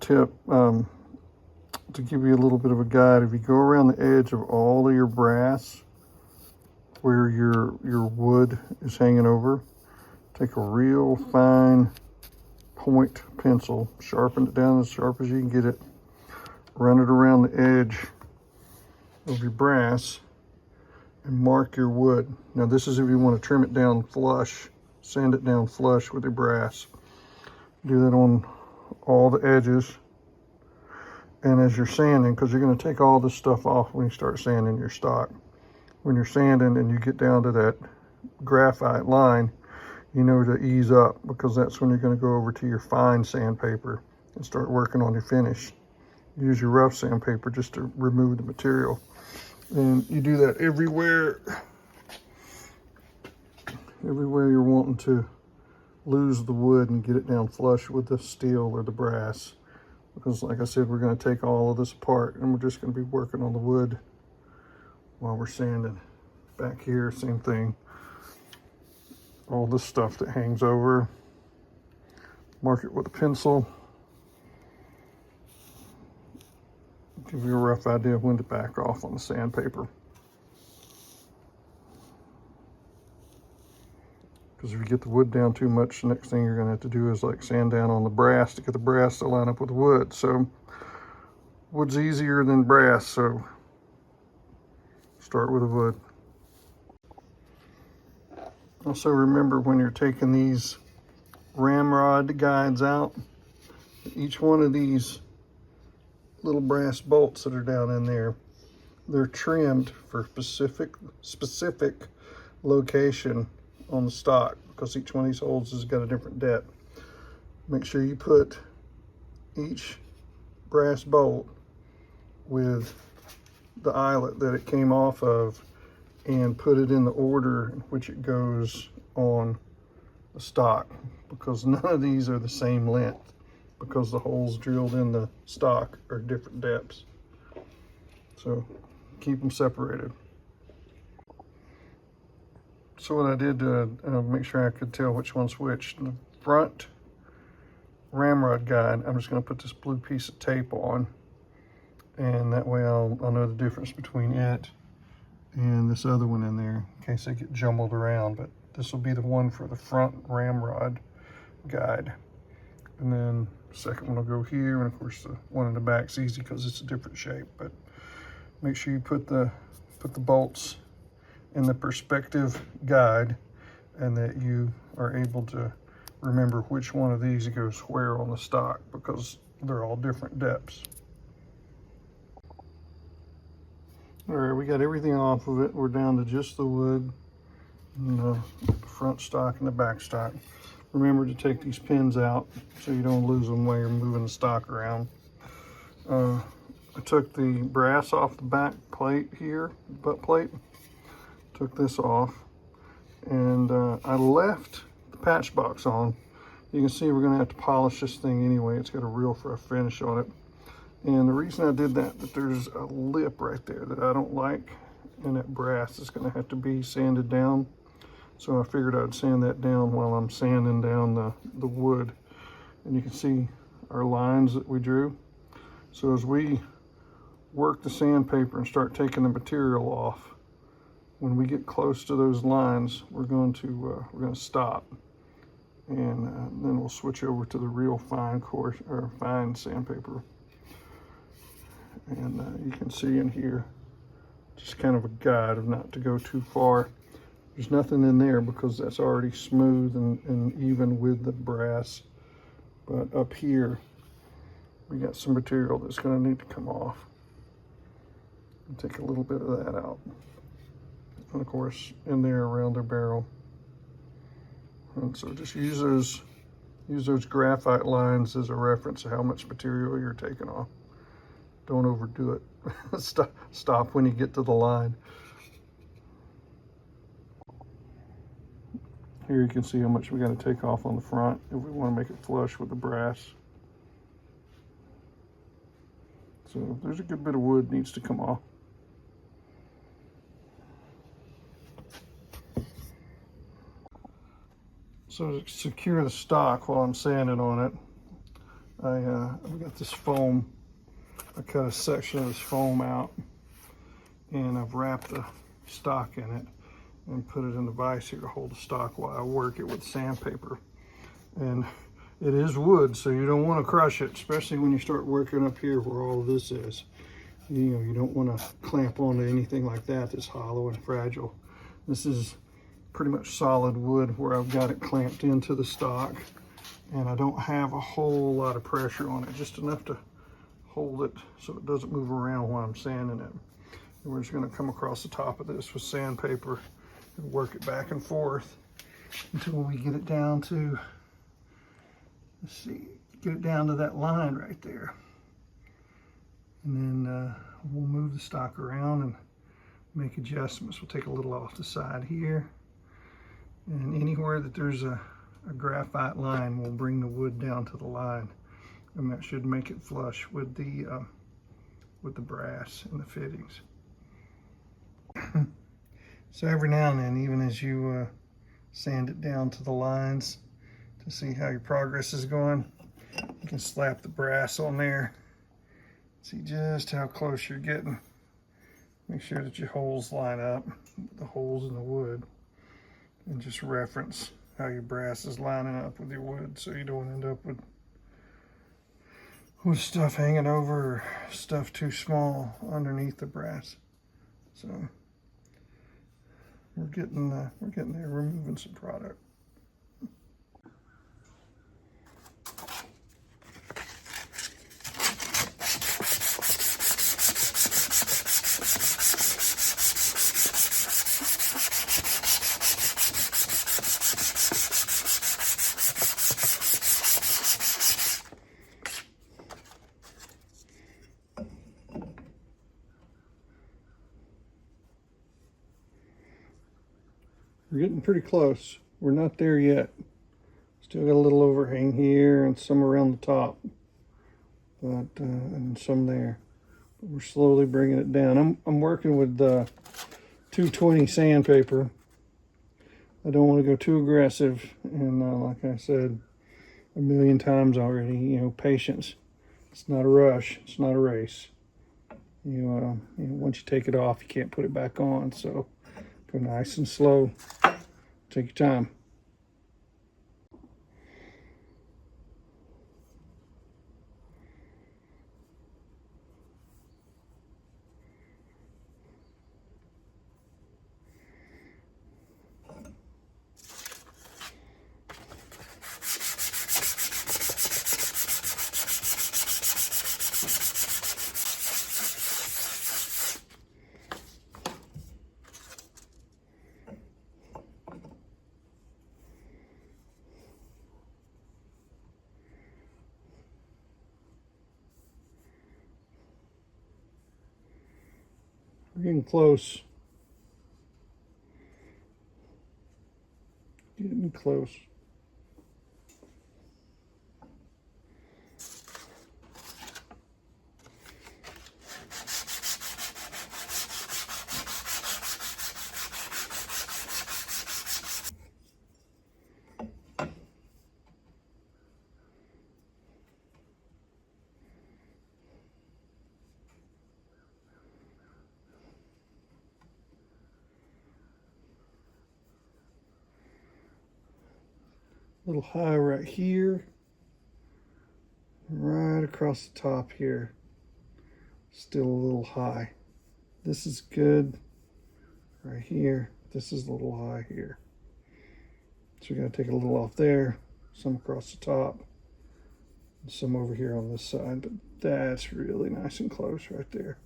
tip to give you a little bit of a guide. If you go around the edge of all of your brass where your wood is hanging over, take a real fine point pencil, sharpen it down as sharp as you can get it, run it around the edge of your brass, and mark your wood. Now this is if you want to trim it down flush, sand it down flush with your brass. Do that on all the edges. And as you're sanding, because you're going to take all this stuff off when you start sanding your stock. When you're sanding and you get down to that graphite line, you know to ease up, because that's when you're going to go over to your fine sandpaper and start working on your finish. Use your rough sandpaper just to remove the material. And you do that everywhere you're wanting to lose the wood and get it down flush with the steel or the brass. Because like I said, we're going to take all of this apart and we're just going to be working on the wood while we're sanding. Back here, same thing. All this stuff that hangs over, mark it with a pencil. Give you a rough idea of when to back off on the sandpaper. Because if you get the wood down too much, the next thing you're going to have to do is like sand down on the brass to get the brass to line up with the wood. So wood's easier than brass, so start with the wood. Also remember, when you're taking these ramrod guides out, each one of these little brass bolts that are down in there, they're trimmed for specific location on the stock, because each one of these holes has got a different depth. Make sure you put each brass bolt with the eyelet that it came off of and put it in the order in which it goes on the stock, because none of these are the same length, because the holes drilled in the stock are different depths. So keep them separated. So what I did to make sure I could tell which one's which, the front ramrod guide, I'm just going to put this blue piece of tape on, and that way I'll know the difference between it and this other one in there, in case they get jumbled around. But this will be the one for the front ramrod guide. And then the second one will go here, and of course the one in the back's easy because it's a different shape. But make sure you put the bolts in the perspective guide, and that you are able to remember which one of these goes where on the stock, because they're all different depths. All right, we got everything off of it. We're down to just the wood and the front stock and the back stock. Remember to take these pins out so you don't lose them while you're moving the stock around. I took the brass off the back plate here, butt plate. Took this off, and I left the patch box on. You can see we're going to have to polish this thing anyway. It's got a real rough finish on it. And the reason I did that there's a lip right there that I don't like, and that brass is going to have to be sanded down. So I figured I'd sand that down while I'm sanding down the wood. And you can see our lines that we drew. So as we work the sandpaper and start taking the material off, when we get close to those lines, we're going to stop, and then we'll switch over to the real fine fine sandpaper. And you can see in here, just kind of a guide of not to go too far. There's nothing in there because that's already smooth and even with the brass. But up here, we got some material that's going to need to come off. And take a little bit of that out. And of course, in there around their barrel. And so just use those graphite lines as a reference to how much material you're taking off. Don't overdo it. Stop when you get to the line. Here you can see how much we got to take off on the front if we want to make it flush with the brass. So there's a good bit of wood needs to come off. So to secure the stock while I'm sanding on it, I've got this foam. I cut a section of this foam out, and I've wrapped the stock in it and put it in the vise here to hold the stock while I work it with sandpaper. And it is wood, so you don't want to crush it, especially when you start working up here where all of this is. You don't want to clamp onto anything like that that's hollow and fragile. This is pretty much solid wood where I've got it clamped into the stock, and I don't have a whole lot of pressure on it, just enough to hold it so it doesn't move around while I'm sanding it. And we're just going to come across the top of this with sandpaper and work it back and forth until we get it down to, let's see, get it down to that line right there. And then we'll move the stock around and make adjustments. We'll take a little off the side here, and anywhere that there's a graphite line, we'll bring the wood down to the line, and that should make it flush with the brass and the fittings. So every now and then, even as you sand it down to the lines to see how your progress is going, you can slap the brass on there. See just how close you're getting. Make sure that your holes line up with the holes in the wood, and just reference how your brass is lining up with your wood so you don't end up with stuff hanging over or stuff too small underneath the brass. So we're getting there. We're moving some product. We're getting pretty close. We're not there yet. Still got a little overhang here and some around the top, but and some there. But we're slowly bringing it down. I'm working with 220 sandpaper. I don't want to go too aggressive, and like I said a million times already, patience. It's not a rush. It's not a race. Once you take it off, you can't put it back on. So go nice and slow. Take your time. We're getting close. Getting close. A little high right here, right across the top here, still a little high. This is good right here. This is a little high here. So we got to take a little off there, some across the top, and some over here on this side, but that's really nice and close right there.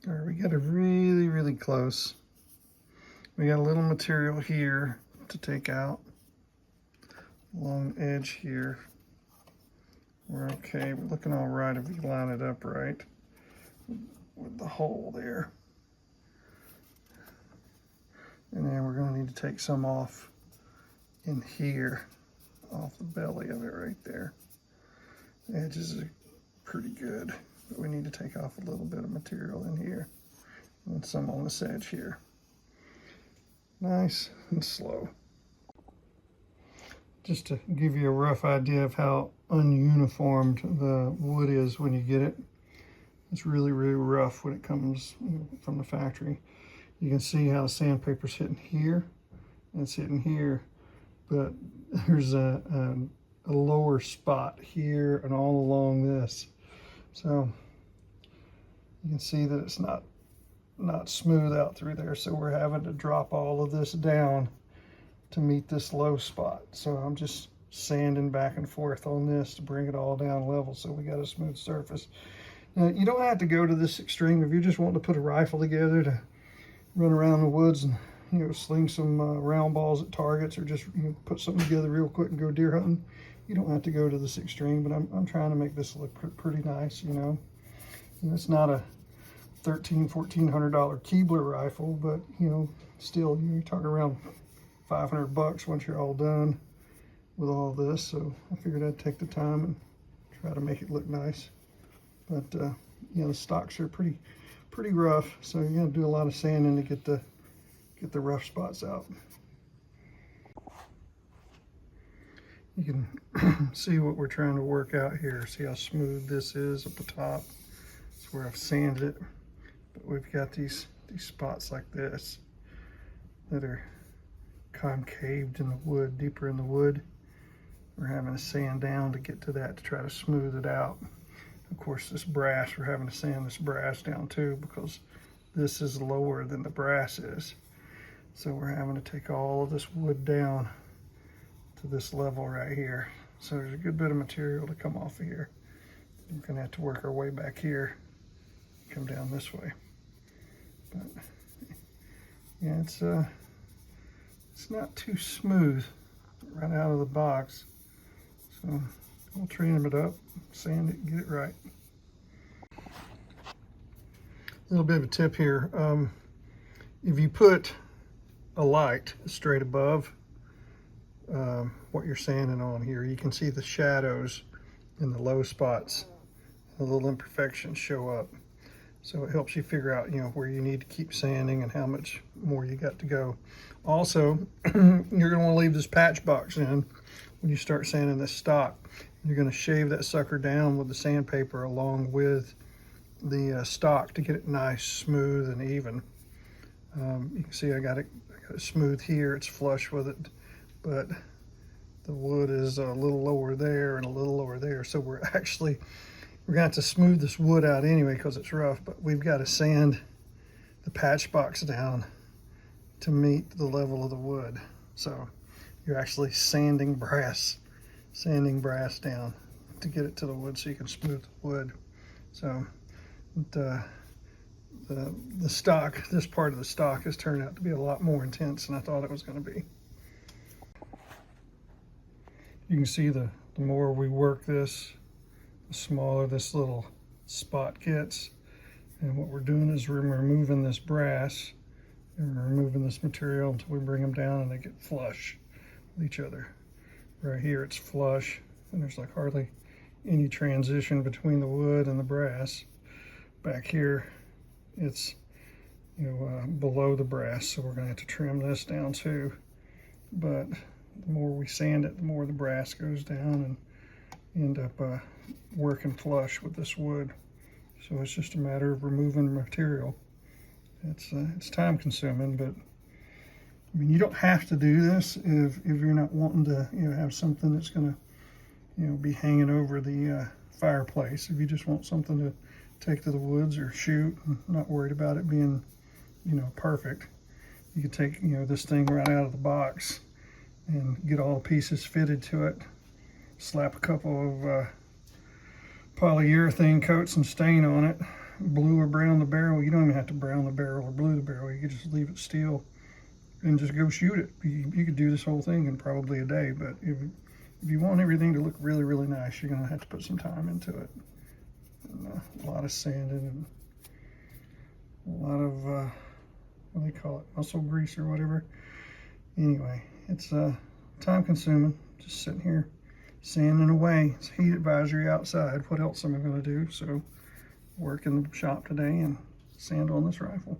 All right, we got it really, really close. We got a little material here to take out along the edge here. We're okay. We're looking all right if we line it up right with the hole there. And then we're going to need to take some off in here, off the belly of it right there. The edges are pretty good, but we need to take off a little bit of material in here and some on this edge here. Nice and slow. just to give you a rough idea of how ununiformed the wood is when you get it. It's really, really rough when it comes from the factory. You can see how the sandpaper's hitting here, and it's hitting here, but there's a lower spot here and all along this. So you can see that it's not smooth out through there. So we're having to drop all of this down to meet this low spot. So I'm just sanding back and forth on this to bring it all down level so we got a smooth surface. Now, you don't have to go to this extreme if you're just wanting to put a rifle together to run around the woods and, you know, sling some round balls at targets, or just, you know, put something together real quick and go deer hunting. You don't have to go to this extreme, but I'm trying to make this look pretty nice, you know. And it's not a $1,400 Keebler rifle, but, you know, still, you're talking around $500 once you're all done with all this. So I figured I'd take the time and try to make it look nice. But you know, the stocks are pretty rough, so you're gonna do a lot of sanding to get the rough spots out. You can see what we're trying to work out here. See how smooth this is up the top. That's where I've sanded it. But we've got these spots like this that are concaved in the wood, deeper in the wood. We're having to sand down to get to that to try to smooth it out. Of course, this brass, we're having to sand this brass down too, because this is lower than the brass is. So we're having to take all of this wood down to this level right here. So there's a good bit of material to come off of here. We're gonna have to work our way back here, come down this way. But yeah, it's not too smooth right out of the box. So we'll trim it up, sand it, get it right. A little bit of a tip here. If you put a light straight above what you're sanding on here, you can see the shadows in the low spots. The little imperfections show up. So it helps you figure out, you know, where you need to keep sanding and how much more you got to go. Also, you're going to leave this patch box in when you start sanding this stock. You're going to shave that sucker down with the sandpaper along with the stock to get it nice, smooth, and even. You can see I got it smooth here. It's flush with it, but the wood is a little lower there and a little lower there. So we're going to have to smooth this wood out anyway because it's rough, but we've got to sand the patch box down to meet the level of the wood. So you're actually sanding brass down to get it to the wood so you can smooth the wood. So the stock, this part of the stock has turned out to be a lot more intense than I thought it was going to be. You can see the more we work this, the smaller this little spot gets. And what we're doing is we're removing this brass and we're removing this material until we bring them down and they get flush with each other. Right here it's flush and there's like hardly any transition between the wood and the brass. Back here it's, you know, below the brass, so we're going to have to trim this down too. But the more we sand it, the more the brass goes down and end up working flush with this wood. So it's just a matter of removing the material. It's time consuming, but I mean, you don't have to do this if you're not wanting to, you know, have something that's going to, you know, be hanging over the fireplace. If you just want something to take to the woods or shoot and not worried about it being, you know, perfect, you could take, you know, this thing right out of the box and get all the pieces fitted to it, slap a couple of polyurethane coats and stain on it, blue or brown the barrel. You don't even have to brown the barrel or blue the barrel. You could just leave it steel and just go shoot it. You could do this whole thing in probably a day, but if you want everything to look really, really nice, you're gonna have to put some time into it. And, a lot of sanding and a lot of, what do they call it, muscle grease or whatever. Anyway, it's time consuming, just sitting here sanding away. It's heat advisory outside. What else am I gonna do? So work in the shop today and sand on this rifle.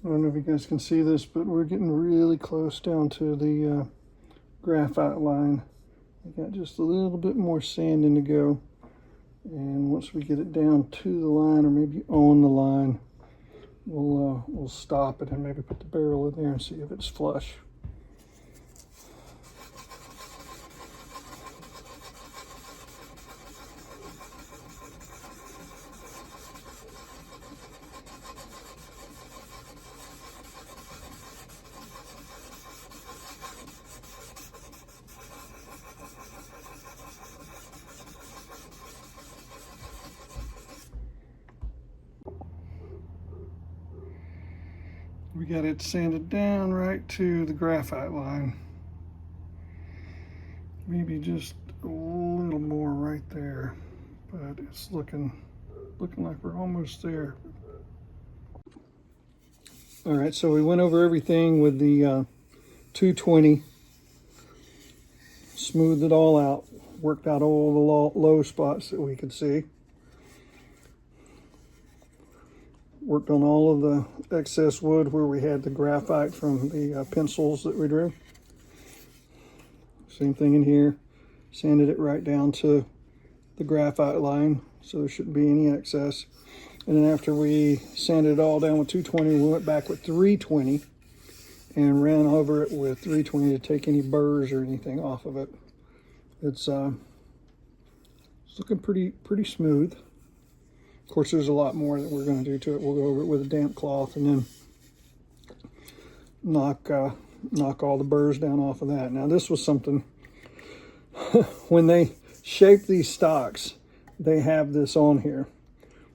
I don't know if you guys can see this, but we're getting really close down to the graphite line. We got just a little bit more sanding to go. And once we get it down to the line, or maybe on the line, we'll stop it and maybe put the barrel in there and see if it's flush. We got it sanded down right to the graphite line. Maybe just a little more right there, but it's looking like we're almost there. All right, so we went over everything with the 220, smoothed it all out, worked out all the low spots that we could see. Worked on all of the excess wood where we had the graphite from the pencils that we drew. Same thing in here. Sanded it right down to the graphite line, so there shouldn't be any excess. And then after we sanded it all down with 220, we went back with 320 and ran over it with 320 to take any burrs or anything off of it. It's looking pretty smooth. Of course, there's a lot more that we're going to do to it. We'll go over it with a damp cloth and then knock all the burrs down off of that. Now, this was something, when they shape these stocks, they have this on here.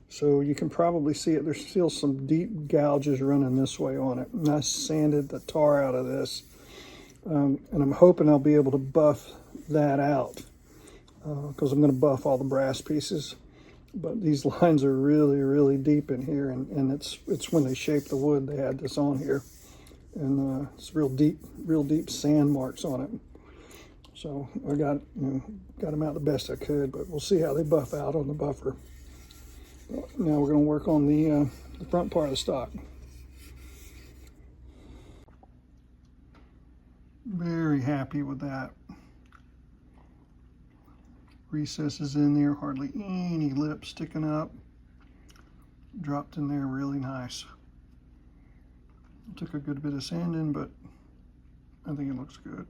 So you can probably see it. There's still some deep gouges running this way on it. And I sanded the tar out of this. And I'm hoping I'll be able to buff that out because I'm going to buff all the brass pieces. But these lines are really deep in here, and it's when they shape the wood they had this on here, and it's real deep sand marks on it. So I got them out the best I could, but we'll see how they buff out on the buffer. Now we're going to work on the front part of the stock. Very happy with that. Recesses in there, hardly any lip sticking up. Dropped in there really nice. Took a good bit of sanding, but I think it looks good.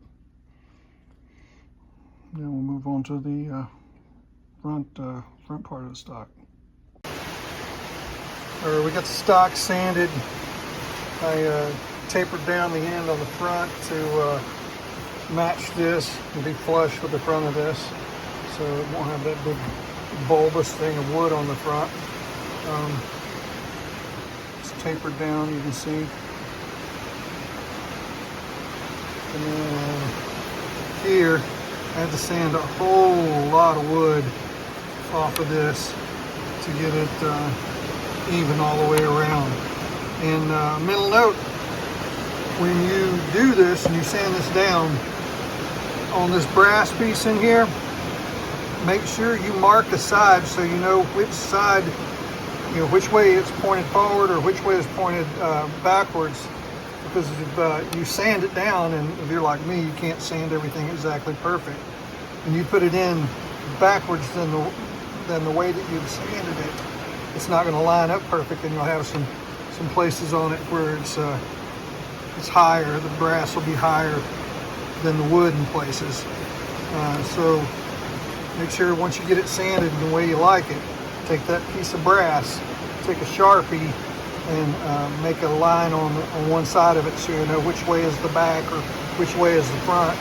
Now we'll move on to the front part of the stock. All right, we got the stock sanded. I tapered down the end on the front to match this and be flush with the front of this, so it won't have that big bulbous thing of wood on the front. It's tapered down, you can see. And then here, I had to sand a whole lot of wood off of this to get it even all the way around. And mental note, when you do this and you sand this down on this brass piece in here, make sure you mark the side so you know which side, which way it's pointed forward or which way it's pointed backwards. Because if you sand it down, and if you're like me, you can't sand everything exactly perfect, and you put it in backwards than the way that you've sanded it, it's not going to line up perfect, and you'll have some places on it where it's higher. The brass will be higher than the wood in places. So make sure once you get it sanded the way you like it, take that piece of brass, take a Sharpie, and make a line on one side of it so you know which way is the back or which way is the front.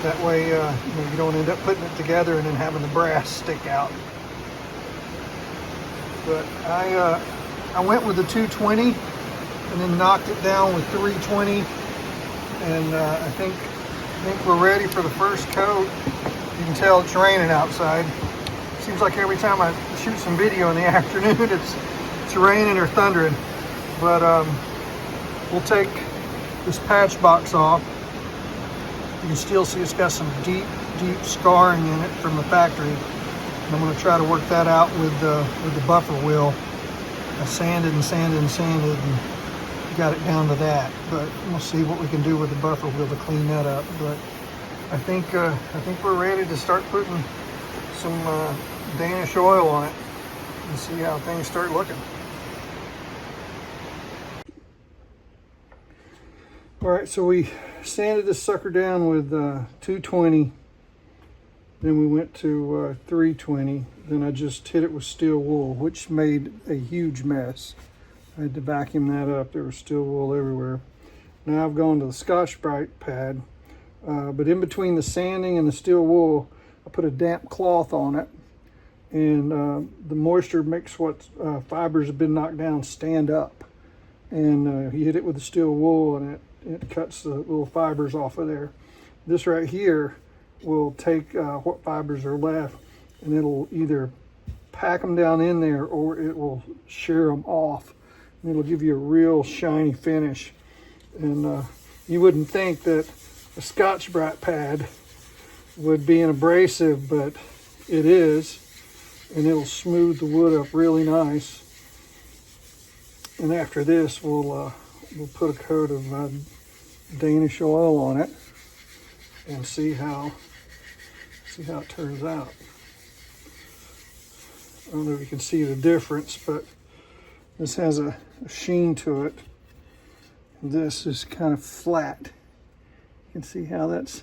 That way you don't end up putting it together and then having the brass stick out. But I went with the 220 and then knocked it down with 320, and I think we're ready for the first coat. You can tell it's raining outside. Seems like every time I shoot some video in the afternoon, it's raining or thundering. But we'll take this patch box off. You can still see it's got some deep scarring in it from the factory. And I'm going to try to work that out with the buffer wheel. I sanded and got it down to that. But we'll see what we can do with the buffer wheel to clean that up. But I think we're ready to start putting some Danish oil on it and see how things start looking. All right, so we sanded this sucker down with 220. Then we went to 320. Then I just hit it with steel wool, which made a huge mess. I had to vacuum that up. There was steel wool everywhere. Now I've gone to the Scotch-Brite pad, but in between the sanding and the steel wool, I put a damp cloth on it, and the moisture makes what fibers have been knocked down stand up. And you hit it with the steel wool, and it cuts the little fibers off of there. This right here will take what fibers are left, and it'll either pack them down in there or it will shear them off, and it'll give you a real shiny finish. And you wouldn't think that a Scotch-Brite pad would be an abrasive, but it is, and it'll smooth the wood up really nice. And after this, we'll put a coat of Danish oil on it and see how it turns out. I don't know if you can see the difference, but this has a sheen to it. This is kind of flat. You can see how that's,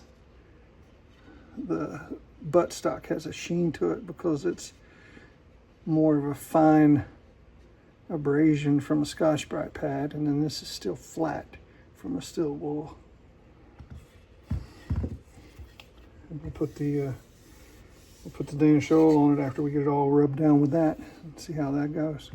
the buttstock has a sheen to it because it's more of a fine abrasion from a Scotch-Brite pad, and then this is still flat from a steel wool. And we'll put the Danish oil on it after we get it all rubbed down with that and see how that goes.